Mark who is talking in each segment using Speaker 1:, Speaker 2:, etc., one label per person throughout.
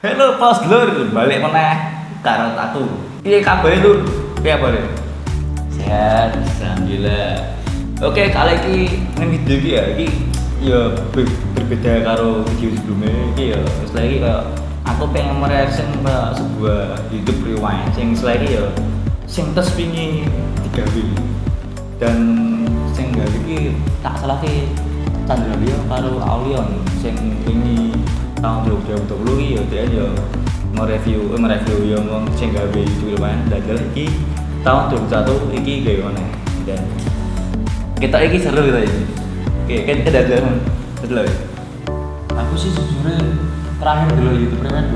Speaker 1: Halo Bos Lur, balik mana? Karo aku. Piye kabare Lur? Piye kabare? Sehat, alhamdulillah. Oke, kali ini nang video iki ya, iki ya berbeda karo video sebelumnya. Iki ya, setelah ini kayak aku pengen mereaction ke sebuah YouTube rewind sing setelah ini ya sing tes wingi digawe. Dan sing gawe iki tak salah ki Chandra Leo karo Aulion sing wingi tahun 2020 iki ya dia ya mereview ya ngomong sing gawe YouTube rewind dadal iki tahun 2021 iki gawe mana dan kita iki seru kita ini. Oke, kan kita dadal betul ya.
Speaker 2: Aku sih sejujurnya terakhir dulu YouTube Rewind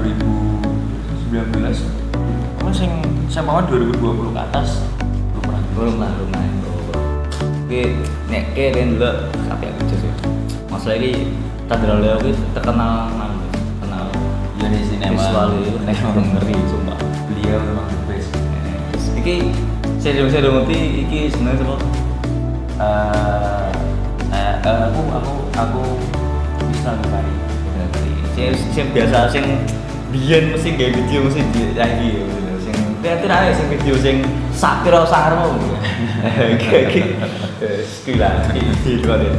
Speaker 2: 2019. Aku saya mau 2020 ke atas belum pernah.
Speaker 1: Rumah. Oke, nek keren dulu apa yang lucu sih. Masalah ini Chandra Leo itu terkenal kenal
Speaker 2: Ya di sini
Speaker 1: visual itu
Speaker 2: emang
Speaker 1: ngeri sumpah.
Speaker 2: beliau memang the best.
Speaker 1: Iki saya ngerti iki sebenarnya apa?
Speaker 2: Aku bisa kali.
Speaker 1: Sing biasa sing biyen mesti gawe video mesti lagi sing kreatif ae sing video sing sapiro sarmo. Oke. Sekilas iki dhewe.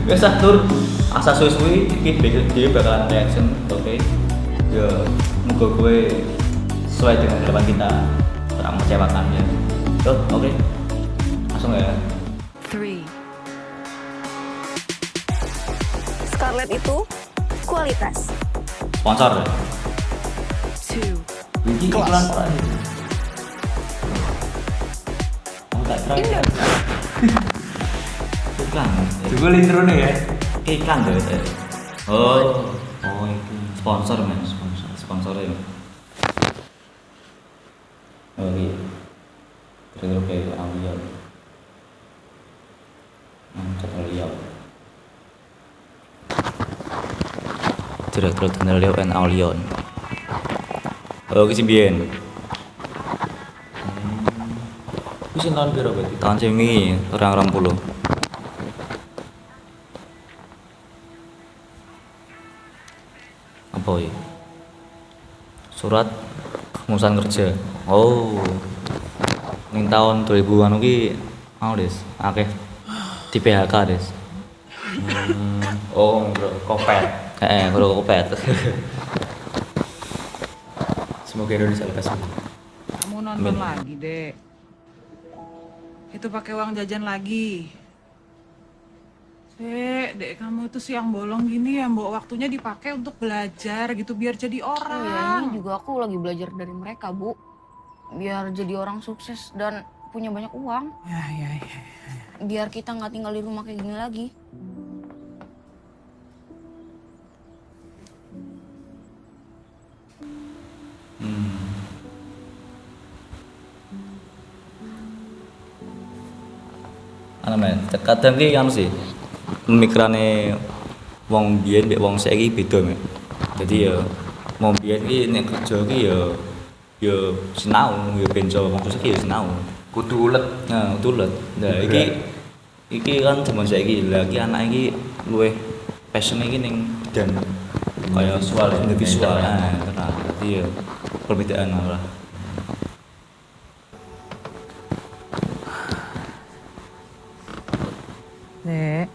Speaker 1: Wes atur asa suwi iki dhewe bakalan reaction, oke. Ya muga kowe sesuai dengan harapan kita tak mengecewakan ya. Yo, oke. Langsung ya.
Speaker 3: 3. Scarlett itu kualitas.
Speaker 1: Sponsor.
Speaker 3: 2.
Speaker 1: Iki iklan apa ini? Oh, tak try. Iklan.
Speaker 2: Coba intro nih ya.
Speaker 1: Iklan deh. Oh, itu sponsor men, sponsornya. Oh iya. Terus kayak Aulion. Chandra Leo. Direktur Chandra Leo and Aulion. Oh, kesimbian.
Speaker 2: Wis tahun piro berarti?
Speaker 1: Tahun sini orang 20. Apa ya? Surat kemusan kerja. Oh. Ning tahun 2000-an iki mau des, akeh di PHK des.
Speaker 2: Oh, bro, kopet.
Speaker 1: Kalau kopet.
Speaker 2: Semoga Indonesia lekas sembuh.
Speaker 4: Kamu nonton lagi, Dek. Itu pakai uang jajan lagi. Dek, kamu itu siang bolong gini ya, Mbok. Waktunya dipakai untuk belajar gitu biar jadi
Speaker 5: Oh ya,
Speaker 4: orang.
Speaker 5: ini juga aku lagi belajar dari mereka, Bu. Biar jadi orang sukses dan punya banyak uang.
Speaker 4: Ya.
Speaker 5: Biar kita nggak tinggal di rumah kayak gini lagi.
Speaker 1: Men, kadang ki kan sih pemikirane wong biyen mbek wong saiki beda men. Jadi ya wong biyen ki nek kerja ki ya sinau, ya benco wong saiki ya sinau.
Speaker 2: Kudu ulet.
Speaker 1: Nah, tulet. Nah, iki kan zaman saiki lagi anak iki luwih passion iki ning dan kaya
Speaker 2: Visual ya,
Speaker 1: visual.
Speaker 2: tenan.
Speaker 1: Tenan. Jadi ya perbedaan lah.
Speaker 4: Dek,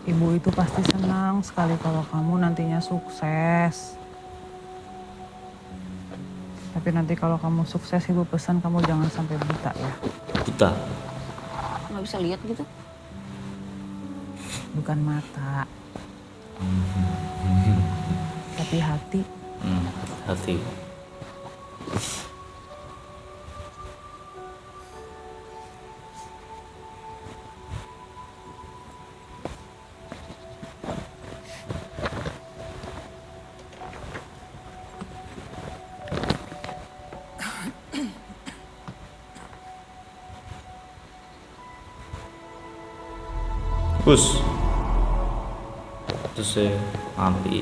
Speaker 4: ibu itu pasti senang sekali kalau kamu nantinya sukses. Tapi nanti kalau kamu sukses, ibu pesan kamu jangan sampai buta ya.
Speaker 1: Buta.
Speaker 5: Nggak bisa lihat gitu.
Speaker 4: Bukan mata, tapi hati.
Speaker 1: Hati. Bus. Terus api.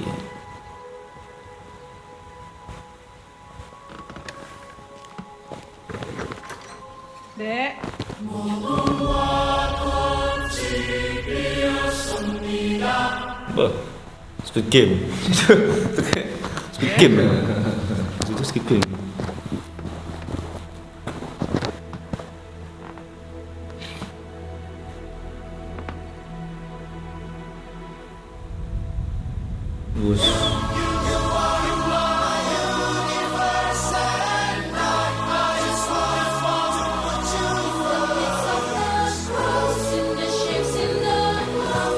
Speaker 4: Dek,
Speaker 1: Beh, Squid Game. Squid Game. Itu Squid Game. Bus.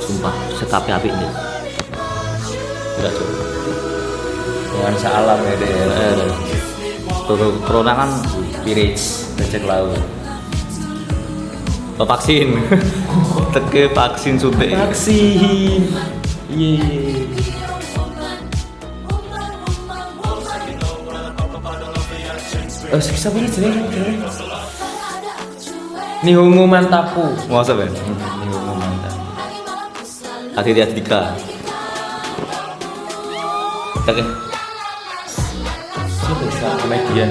Speaker 1: Sumpah, setapi api ini. Enggak tuh.
Speaker 2: nuansa alam ya deh.
Speaker 1: Corona kan
Speaker 2: Spirit, bajak laut.
Speaker 1: vaksin. Teke vaksin suntik.
Speaker 2: Vaksin. Iya. Oh, siapa ini jenenge? Nihongo Mantapu.
Speaker 1: Masa Ben?
Speaker 2: Nihongo Mantapu.
Speaker 1: Hati-hati Adika. Oke.
Speaker 2: Siapa bisa komedian?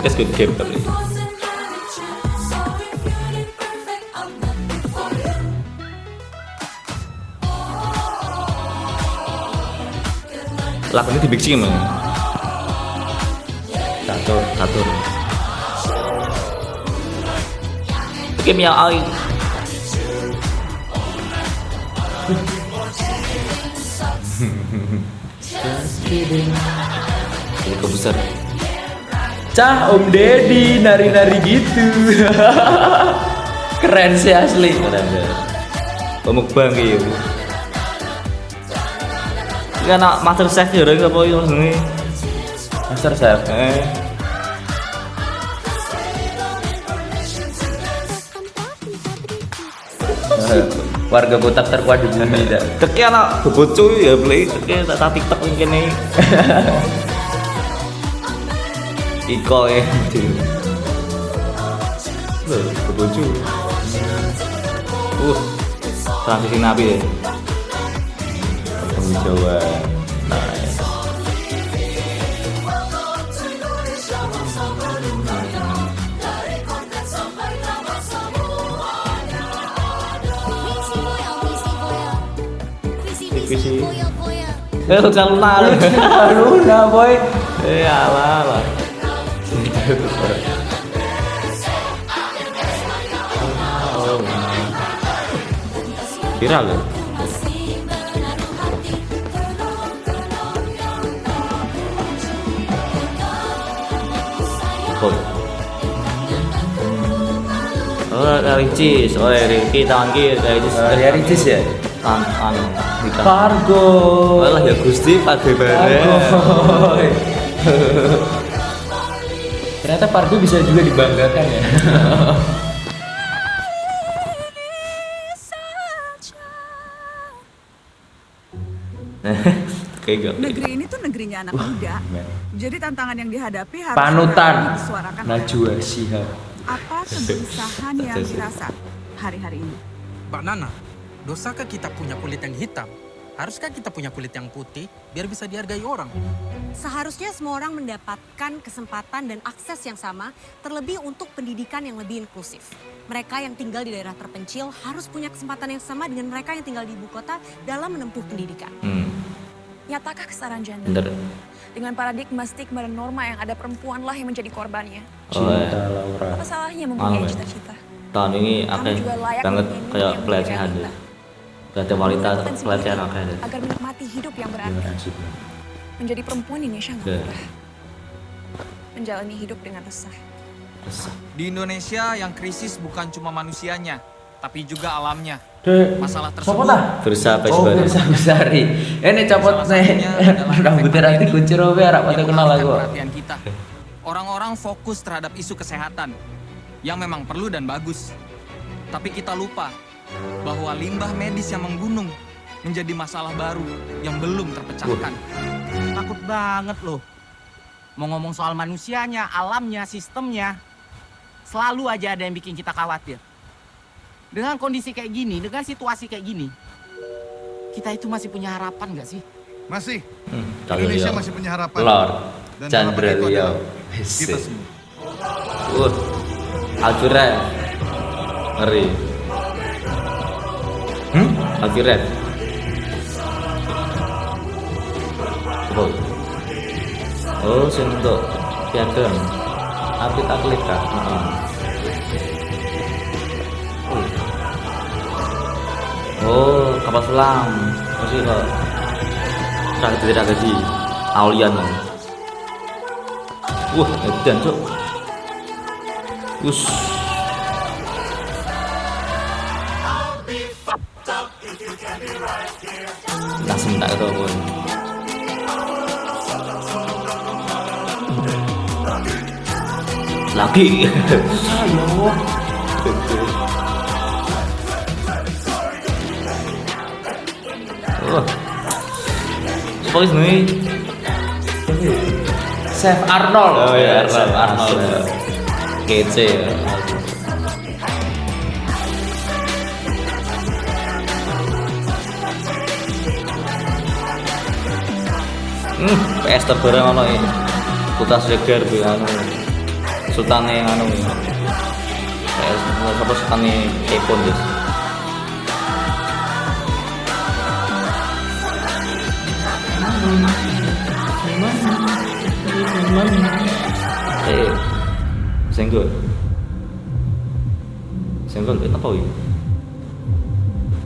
Speaker 1: It's good game tapi. Lagunya di mixing emang. Catur. Oke Mia Ai. Ini besar.
Speaker 2: Cah Om Deddy nari-nari gitu. Keren sih asli.
Speaker 1: Keren ya. Pemukbang gitu. Ini anak Master Chef ya, apa yang ini?
Speaker 2: Master Chef. Warga botak terkuat di bumi dah.
Speaker 1: Teki anak bebocu ya beli teki tak TikTok ini. Iko ya. Loh, bebocu. Transisi nabi ya.
Speaker 2: Ketemu Jawa. Nice.
Speaker 1: Visi. Caluna.
Speaker 2: Luna boy.
Speaker 1: Alah. Viral ya? Ricis, Ricky tangan kiri,
Speaker 2: Ricis ya?
Speaker 1: Tangan Dika.
Speaker 2: Fargo.
Speaker 1: Walah ya Gusti Pagabane.
Speaker 2: Ternyata Fargo bisa juga dibanggakan ya.
Speaker 1: Kayak
Speaker 4: Negeri ini tuh negerinya anak muda. Jadi tantangan yang dihadapi harus
Speaker 2: Panutan
Speaker 4: berani disuarakan oleh
Speaker 2: Najwa Shihab.
Speaker 4: apa kegelisahan yang dirasa hari-hari ini.
Speaker 6: Mbak Nana, dosakah kita punya kulit yang hitam? Haruskah kita punya kulit yang putih biar bisa dihargai orang?
Speaker 7: Seharusnya semua orang mendapatkan kesempatan dan akses yang sama, terlebih untuk pendidikan yang lebih inklusif. Mereka yang tinggal di daerah terpencil harus punya kesempatan yang sama dengan mereka yang tinggal di ibu kota dalam menempuh pendidikan.
Speaker 8: Nyatakah kesetaraan gender?
Speaker 1: Bener.
Speaker 8: Dengan paradigma stigma dan norma yang ada, perempuanlah yang menjadi korbannya.
Speaker 2: Cinta Laura.
Speaker 8: Apa salahnya mempunyai
Speaker 1: Amin.
Speaker 8: cita-cita?
Speaker 1: Tahun ini
Speaker 8: Kamu
Speaker 1: akeh
Speaker 8: juga layak
Speaker 1: banget
Speaker 8: mempunyai mimpi
Speaker 1: kayak
Speaker 8: yang
Speaker 1: pelecehan
Speaker 8: berbeda
Speaker 1: deh.
Speaker 8: kita.
Speaker 1: Berarti wanita
Speaker 8: Melakukan
Speaker 1: pelecehan
Speaker 8: semuanya
Speaker 1: akeh deh.
Speaker 8: agar menikmati hidup yang berarti.
Speaker 2: Terima kasih.
Speaker 8: Menjadi perempuan di Indonesia nggak
Speaker 1: Oke.
Speaker 8: mudah. Menjalani hidup dengan resah.
Speaker 9: Di Indonesia yang krisis bukan cuma manusianya, tapi juga alamnya.
Speaker 2: Dek,
Speaker 9: Masalah
Speaker 2: siapa
Speaker 9: tersebut
Speaker 2: tah?
Speaker 1: Bersama
Speaker 2: Oh, Firsa Besari. Ini copot
Speaker 9: salah
Speaker 2: nih.
Speaker 9: satunya adalah
Speaker 2: Rambutnya
Speaker 9: efek
Speaker 2: nanti
Speaker 9: pandemi
Speaker 2: kuncir obe arek pate
Speaker 9: yang
Speaker 2: kenal
Speaker 9: mengalihkan
Speaker 2: aku.
Speaker 9: perhatian kita. Orang-orang fokus terhadap isu kesehatan yang memang perlu dan bagus. Tapi kita lupa bahwa limbah medis yang menggunung menjadi masalah baru yang belum terpecahkan.
Speaker 10: Takut banget loh. Mau ngomong soal manusianya, alamnya, sistemnya. Selalu aja ada yang bikin kita khawatir. Dengan kondisi kayak gini, dengan situasi kayak gini, kita itu masih punya harapan gak sih?
Speaker 11: Masih.
Speaker 1: Kalau
Speaker 11: Indonesia
Speaker 1: dia
Speaker 11: masih punya harapan.
Speaker 2: Lord
Speaker 11: Dan
Speaker 2: Chandra
Speaker 11: harapan itu
Speaker 2: Leo.
Speaker 11: adalah kita semua.
Speaker 1: Aljuran. Ngeri. Alfie Red. Oh. Oh, sing untuk piagam. Apit atlet kah? Oh, kapal selam. Masih kok. Tragedi Aulian. Wah, edan, Cuk. Us. Langsung tak tahu pun. Lagi.
Speaker 2: Ayo.
Speaker 1: Oh. Seperti ini.
Speaker 2: Chef Arnold.
Speaker 1: Oh ya, Chef Arnold. Kece ya. PS terbareng ono iki. Kutas Regar kuwi anu. Sultane anu. PS apa sultane iPhone guys. Senggol. Senggol itu apa ini?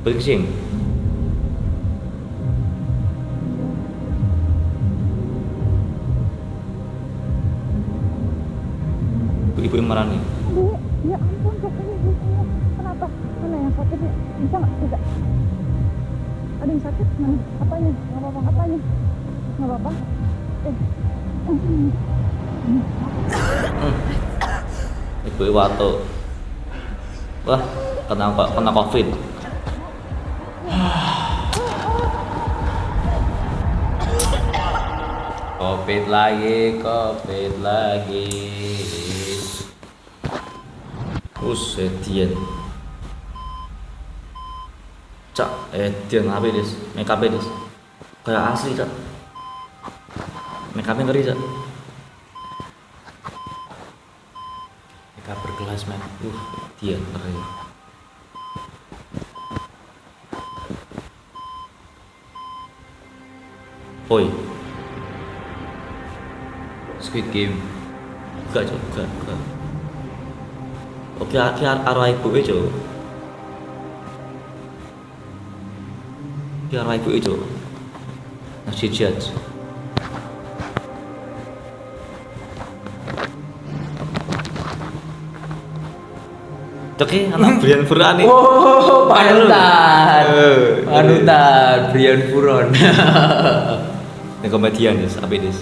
Speaker 1: Berkising. Ibu yang marah nih.
Speaker 5: Ya ampun, kenapa? Mana yang sakit ya? Bisa nggak? Bisa. Ada yang sakit? Mana? Apanya? Nggak apa-apa. Apanya? Nggak apa-apa.
Speaker 1: Ibu Wato. Wah, kena COVID. COVID lagi. Edian. Cak, Edian apa des? Make up des. Kayak asli, Cak. Make up ngeri, Cak. Make up berkelas, men. Edian keren. Oi. Squid Game. Enggak, Cak. Enggak. Oke, arwah ibu itu. Arwah ibu itu. Nasi judge. Oke, anak Brian Furan nih.
Speaker 2: Oh, panutan. Brian Furon.
Speaker 1: Ini komedian ya, apa ini?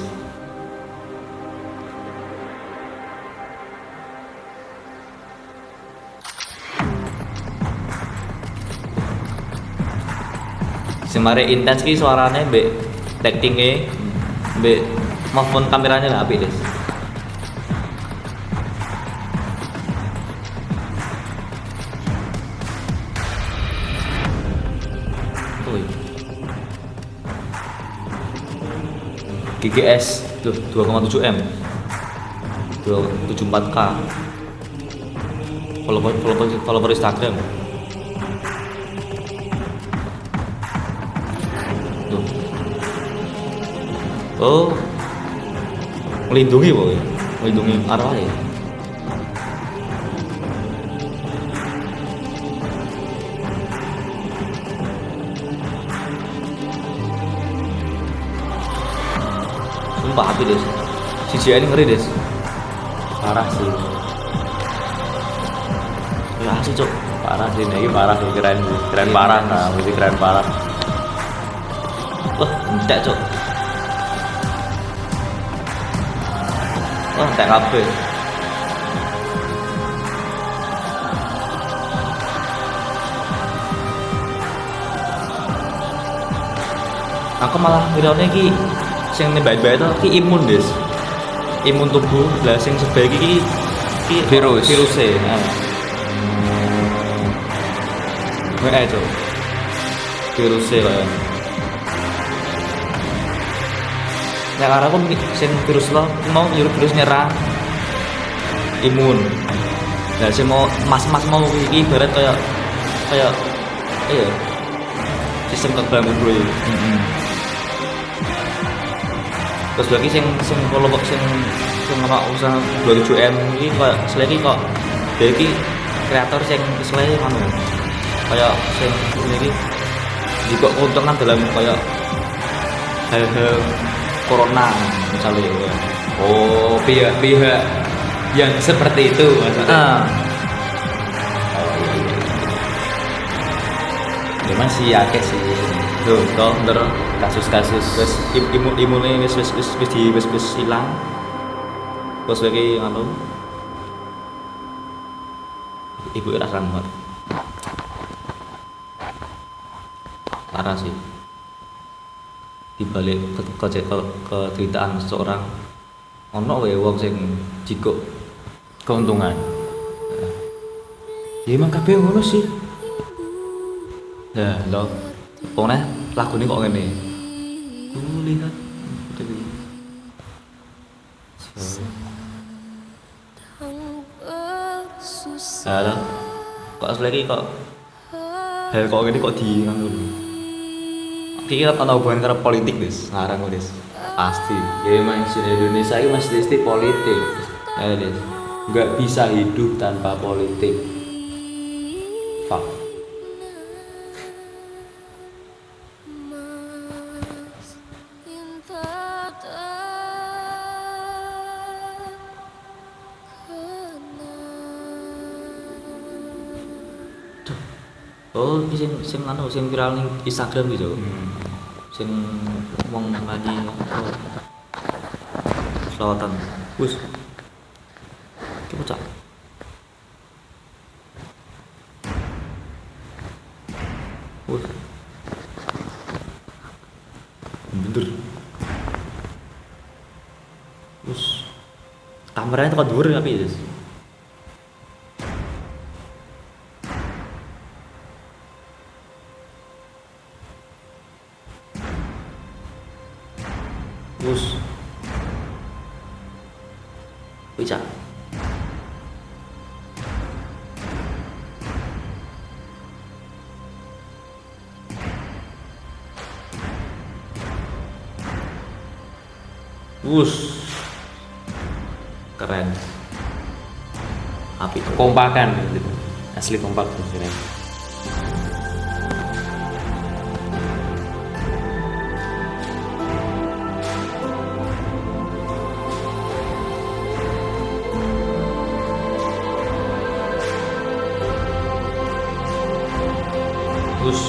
Speaker 1: Semare intens ki suaranya mbek actingnya mbek movement kameranya lah apik des. GGS tuh 2,7 M 274K follower Instagram tuh. Oh, melindungi boy, melindungi arwah ya. Sumpah api des, CGI ini ngeri des, parah sih. Parah sih cok, parah sih, ini parah sih, keren parah, nah musik keren parah. Wah, entek cok. Wah, entek kabeh. Aku malah ngirane iki sing baik-baik itu ki imun des, imun tubuh lah sing sebaik iki virusnya. Itu virusnya lah. Nah karena aku sing virus lo mau virus nyerang imun Nah, sing mau mas-mas mau iki ibarat kayak iya. Sistem kekebalan gue. Terus lagi sing kalau kok sing apa usaha 27M iki kayak selagi kok dia iki kreator sing istilahnya ngono. Kayak sing iki juga keuntungan dalam kayak hal-hal corona misalnya.
Speaker 2: Oh, pihak-pihak yang seperti itu maksudnya. Ya masih akeh sih.
Speaker 1: Tuh, toh ntar
Speaker 2: Kasus-kasus
Speaker 1: wis imune wis ilang. Terus lagi ngono. Ibu rasa banget. Parah sih. Dibalik ke ceritaan seseorang ono wae wong sing jiko
Speaker 2: keuntungan. Ya emang kabeh ngono sih.
Speaker 1: ya lo pokoknya lagu ini kok ngene ku lihat halo kok asli lagi kok hal kok gini kok di nganu kira ana hubungan karo politik Des ngarang Des pasti
Speaker 2: Ya emang di Indonesia ini mesti politik.
Speaker 1: ya Des
Speaker 2: Nggak bisa hidup tanpa politik. Fuck.
Speaker 1: oh ini sing anu sing viral ning Instagram gitu sing wong lagi selawatan bus ki bocah bus bener bus kameranya tekan dhuwur tapi Des bus bisa bus keren api
Speaker 2: Kompakan gitu. Asli kompak tuh keren.
Speaker 1: bus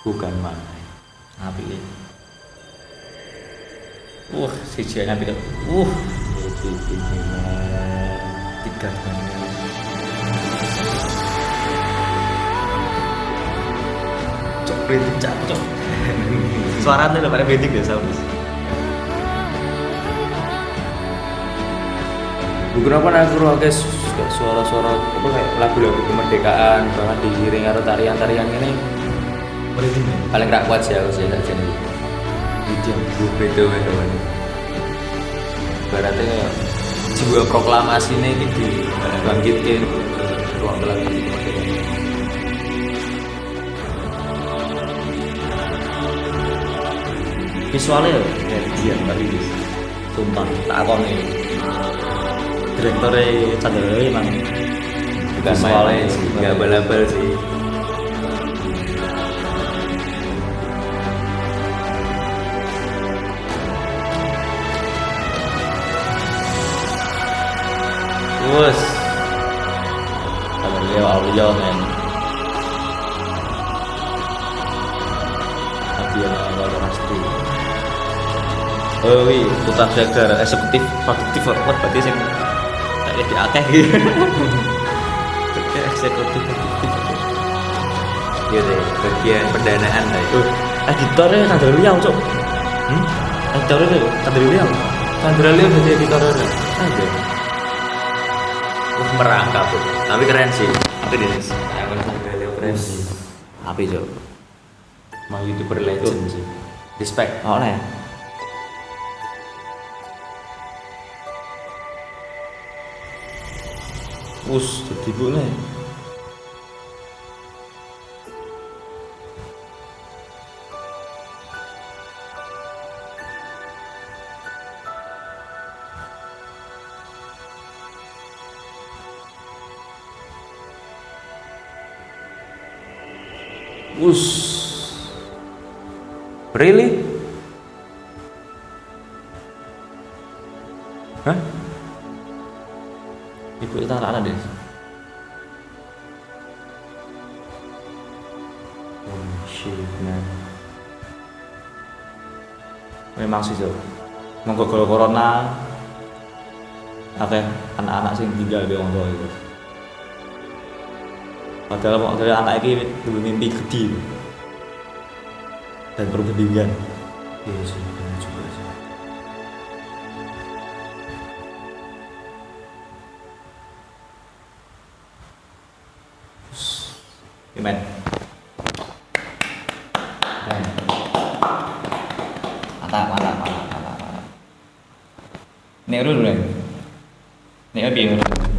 Speaker 2: Bukan mana.
Speaker 1: api si Jaya api tiga cok berisik cok suaranya udah pada berisik biasa bus
Speaker 2: Beberapa aku guys suara-suara apa kayak lagu-lagu kemerdekaan banget diiring karo tarian-tarian ini
Speaker 1: berisik
Speaker 2: paling gak kuat sih aku sih aja nih. Itu beda banget. Berarti kayak jiwa proklamasi ini gitu bangkitkan ruang belakang kemerdekaan.
Speaker 1: visualnya ya dia tapi sumpah tak akon nih direktornya Chandra emang
Speaker 2: Bukan
Speaker 1: visualnya
Speaker 2: main sih, gak abal-abal sih.
Speaker 1: bus Aulia men Abiana kalau pasti oh iya putar jagar eksekutif produktif apa berarti sih kayak di akeh gitu eksekutif produktif
Speaker 2: Iya deh, bagian pendanaan deh.
Speaker 1: editornya Chandra Liao cok editornya Chandra Liao
Speaker 2: Chandra Leo jadi editor ada.
Speaker 1: ada
Speaker 2: Merangkap tuh. Tapi keren sih.
Speaker 1: Tapi deh.
Speaker 2: Akun Sagaleo keren sih.
Speaker 1: Api Cuk.
Speaker 2: Mau YouTuber legend sih. Respect.
Speaker 1: Oh ya. Jadi bu nih.
Speaker 2: Really? Hah?
Speaker 1: Ibu itu anak-anak deh.
Speaker 2: Oh shit man.
Speaker 1: Memang sih Cuk. Monggo gara corona. Oke, anak-anak sing tinggal di wong tua itu. Padahal anak ini dulu mimpi gede dan perlu bimbingan.
Speaker 2: Iya sih, benar juga sih.
Speaker 1: Gimana? Mantap. Nek dulu nih. Nek abi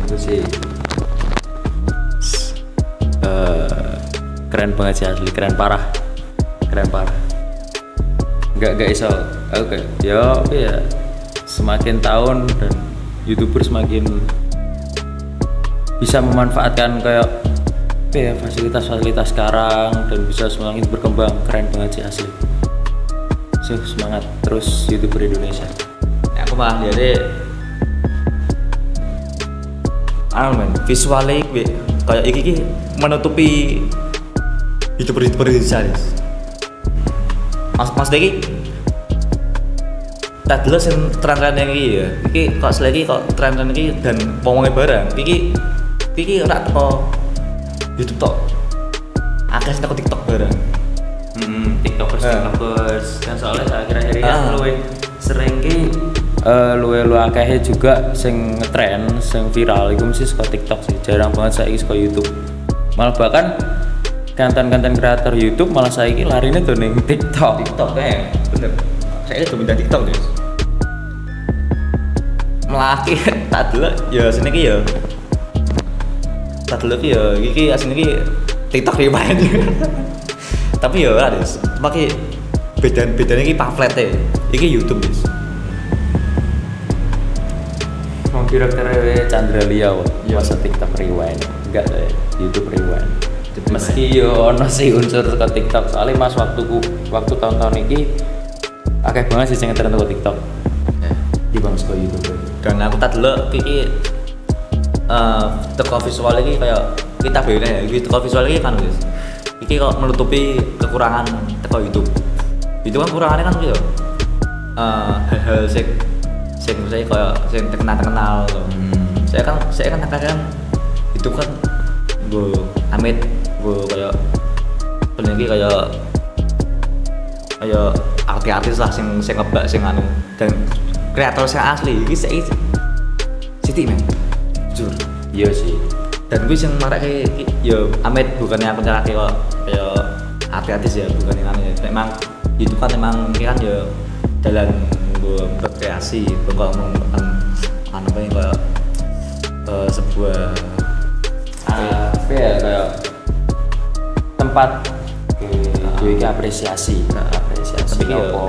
Speaker 2: Itu sih keren banget sih asli, keren parah. Nggak iso. Oke, ya semakin tahun dan YouTuber semakin bisa memanfaatkan kayak fasilitas sekarang dan bisa semakin berkembang. Keren banget sih asli. So, semangat terus YouTuber Indonesia.
Speaker 1: Aku malah lihat visualnya kayak iki menutupi YouTuber Indonesia. Mas Deki tak dulu sing tren-tren iki ya. Iki kok selagi kok tren-tren iki dan ngomongin barang. Iki ora teko YouTube tok. Akeh sing teko TikTok barang.
Speaker 2: TikTokers kan soalnya akhir-akhir ini kan luwe sering ki luwe akeh juga sing ngetren, sing viral iku mesti saka TikTok sih. Jarang banget saiki saka YouTube. Malah bahkan konten kreator YouTube malah saiki larine tuh ning TikTok
Speaker 1: Bener. Saya itu minta TikTok guys. Melaki tak dulu ya sini ki ya. Tak dulu ki ya iki asline ki TikTok di main. Tapi ya ora guys. Pakai bedanya ki pamflete. Iki YouTube guys.
Speaker 2: mau kira-kira Chandra Liao masa TikTok rewind enggak deh, YouTube rewind. Meski yo ono sih unsur ke TikTok, soalnya mas waktu tahun-tahun ini akeh banget sih sing ngetren ke TikTok. Di bang ke YouTube.
Speaker 1: Dan aku tak dulu iki teko visual iki kayak kita beda ya. Iki teko visual iki kan guys. Iki kok menutupi kekurangan teko YouTube. Itu kan kurangannya kan gitu. Hal-hal sing saya kayak sing terkenal loh. Saya kan akan itu kan gue Amit gue kayak penyanyi kayak artis lah sing ngebak sing anu dan kreator sing asli iki Siti men jujur
Speaker 2: iya sih.
Speaker 1: Dan gue sing marake ya Amit bukannya aku nyarake kok kayak artis ya bukan yang anu ya memang itu kan memang kan ya dalam gue berkreasi bukan anu kayak sebuah
Speaker 2: apa ya kayak tempat gue apresiasi
Speaker 1: tapi
Speaker 2: apa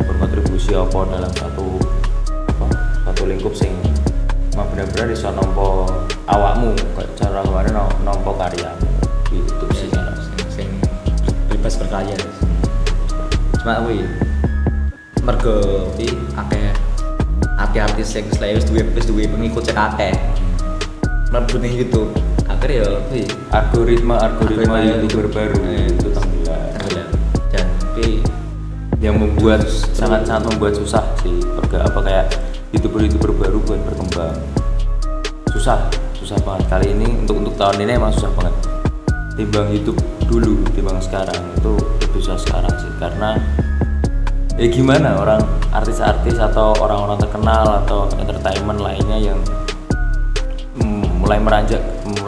Speaker 2: berkontribusi apa dalam satu lingkup sing mau benar-benar iso nampa awakmu kayak cara kemarin nampa karyamu gitu sih
Speaker 1: sing bebas berkarya cuma kuwi mergo iki akeh artis sing wis duwe pengikut cek akeh mlebu ning YouTube akhirnya ya
Speaker 2: algoritma YouTuber baru itu tenggelam
Speaker 1: dan
Speaker 2: yang membuat sangat membuat susah sih kayak YouTuber baru buat berkembang susah banget kali ini untuk tahun ini emang susah banget timbang YouTube dulu timbang sekarang itu lebih susah sekarang sih karena ya gimana orang artis-artis atau orang-orang terkenal atau entertainment lainnya yang mulai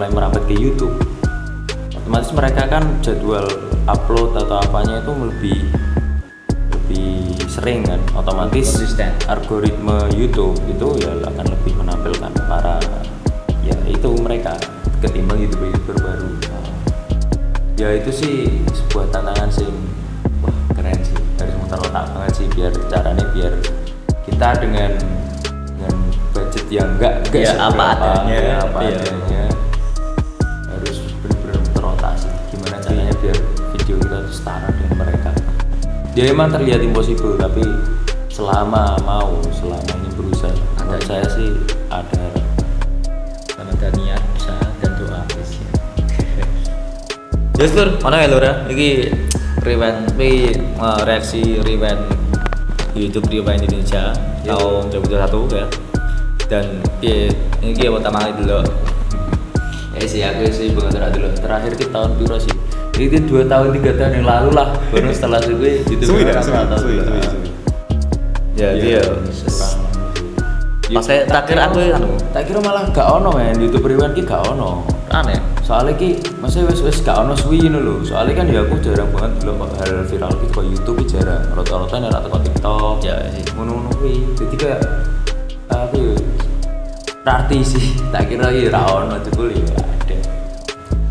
Speaker 2: mulai merambat ke YouTube, otomatis mereka kan jadwal upload atau apanya itu lebih sering kan, otomatis
Speaker 1: Konsisten.
Speaker 2: algoritma YouTube itu ya akan lebih menampilkan para ya itu mereka ketimbang YouTuber baru. Ya itu sih sebuah tantangan sih, wah keren sih, harus muter otak banget sih biar caranya biar kita dengan budget yang enggak
Speaker 1: Ya, apa adanya.
Speaker 2: ya, apa
Speaker 1: Iya.
Speaker 2: adanya harus benar-benar muter otak sih gimana caranya biar video kita tuh setara dengan mereka. Ya emang terlihat impossible tapi selama ini berusaha, menurut saya sih ada
Speaker 1: ada niat, usaha dan doa guys ya. Yes lur, mana ya lur ya? Iki reaksi rewind YouTube Rewind Indonesia tahun 2021 ya. Dan ini kita pertama kali dulu.
Speaker 2: sih aku sih banget dulu terakhir di tahun piro sih itu 2 tahun 3 tahun yang lalu lah baru setelah itu gue gitu
Speaker 1: Suwi. Ya dia. Pas saya terakhir aku
Speaker 2: tak kira malah gak ono men YouTube Rewind ki gak ono
Speaker 1: aneh.
Speaker 2: soalnya ki masih wes gak ono suwi ini loh soalnya kan ya aku jarang banget dulu hal viral gitu kok YouTube ki jarang rata-rata nih rata TikTok
Speaker 1: Ya sih.
Speaker 2: ngono kuwi jadi kayak apa ya artis sih tak kira ya ra ono jebul ya ada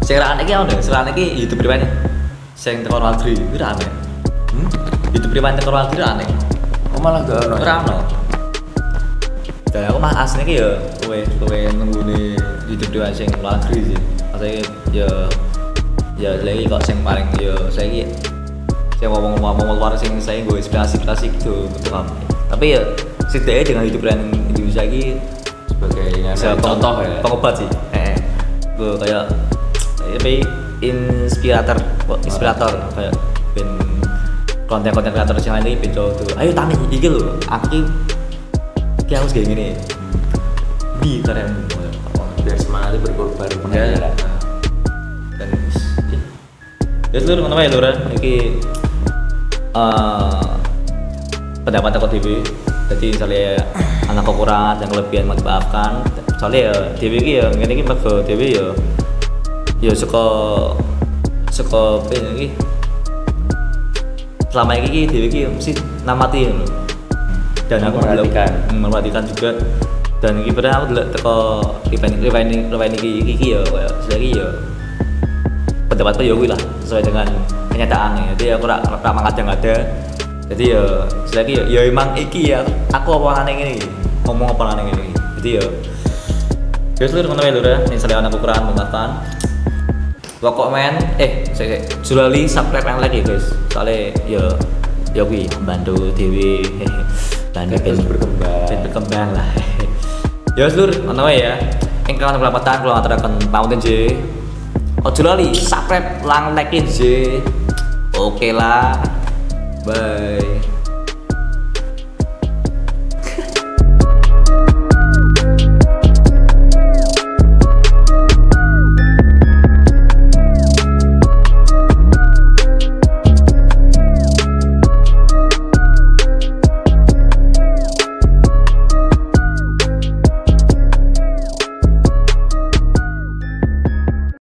Speaker 1: Seraan iki ono, seraan iki YouTube Rewind. Sing teko Waldi itu aneh. YouTube Rewind teko Waldi aneh.
Speaker 2: kok malah gak ono
Speaker 1: Ora ono. Dan aku mah aslinya ki ya kowe nenggune YouTube Rewind sing luar negeri sih. Maksudnya ya lagi kok sing paling ya saiki saya ngomong luar sing saya gue inspirasi gitu untuk apa. Tapi ya setidaknya dengan YouTube Rewind Indonesia iki
Speaker 2: sebagai
Speaker 1: contoh ya pengobat sih. Gue kayak inspirator kayak ben konten-konten kreator yang lain ini ben tuh ayo tani iki lho aku ki harus kayak gini bi keren
Speaker 2: biar semangatnya berkorban
Speaker 1: ya dan ya seluruh mana ya lur iki pendapat aku TV jadi misalnya anak kekurangan dan kelebihan mau dimaafkan soalnya ya TV ini ya ngene iki mergo TV ya suka ini selama ini TV ini mesti namati lho dan aku memperhatikan juga dan ini pernah aku teko event ini ya selagi ya pendapatku ya lah sesuai dengan kenyataan jadi aku ramah kadang-kadang jadi ya selagi ya emang iki ya aku apa ini ngomong apa ini jadi ya seluruh teman-teman lho misalnya anak kekurangan mengatakan komen Julali subscribe yang like ya guys soalnya ya gue bantu TV dan berkembang lah ya seluruh teman-teman ya yang kawan pelamatan kalau ngatarakan Mountain J Julali subscribe lang like J oke lah bye.